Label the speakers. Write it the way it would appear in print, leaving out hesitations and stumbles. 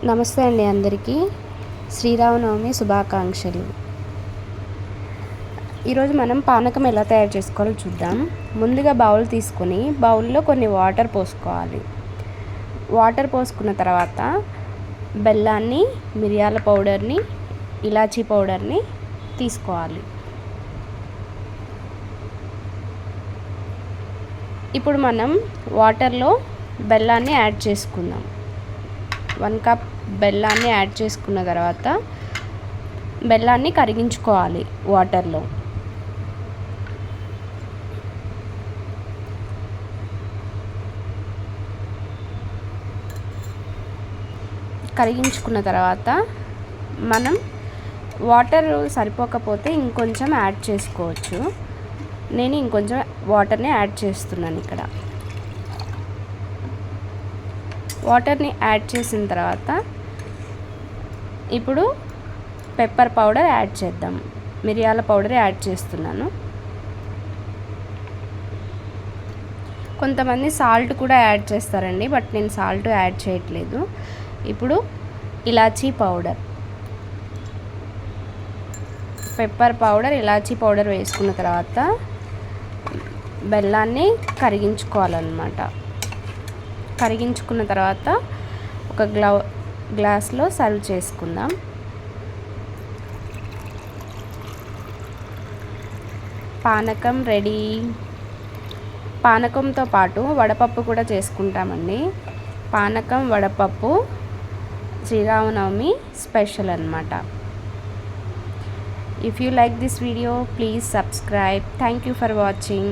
Speaker 1: నమస్తే అండి అందరికీ శ్రీరామనవమి శుభాకాంక్షలు. ఈరోజు మనం పానకం ఎలా తయారు చేసుకోవాలో చూద్దాం. ముందుగా బౌల్ తీసుకొని బౌల్లో కొన్ని వాటర్ పోసుకోవాలి. వాటర్ పోసుకున్న తర్వాత బెల్లాన్ని, మిరియాల పౌడర్ని, ఇలాచీ పౌడర్ని తీసుకోవాలి. ఇప్పుడు మనం వాటర్లో బెల్లాన్ని యాడ్ చేసుకుందాం. 1 కప్ బెల్లాన్ని యాడ్ చేసుకున్న తర్వాత బెల్లాన్ని కరిగించుకోవాలి వాటర్లో. కరిగించుకున్న తర్వాత మనం వాటర్ సరిపోకపోతే ఇంకొంచెం యాడ్ చేసుకోవచ్చు. నేను ఇంకొంచెం వాటర్ని యాడ్ చేస్తున్నాను. ఇక్కడ వాటర్ని యాడ్ చేసిన తర్వాత ఇప్పుడు పెప్పర్ పౌడర్ యాడ్ చేద్దాం. మిరియాల పౌడర్ యాడ్ చేస్తున్నాను. కొంతమంది సాల్ట్ కూడా యాడ్ చేస్తారండి, బట్ నేను సాల్ట్ యాడ్ చేయట్లేదు. ఇప్పుడు ఇలాచీ పౌడర్, పెప్పర్ పౌడర్, ఇలాచీ పౌడర్ వేసుకున్న తర్వాత బెల్లాన్ని కరిగించుకోవాలన్నమాట. కరిగించుకున్న తర్వాత ఒక గ్లాస్లో సర్వ్ చేసుకుందాం. పానకం రెడీ. పానకంతో పాటు వడపప్పు కూడా చేసుకుంటామండి. పానకం, వడపప్పు శ్రీరామనవమి స్పెషల్ అన్నమాట. If you like this video, please subscribe. Thank you for watching.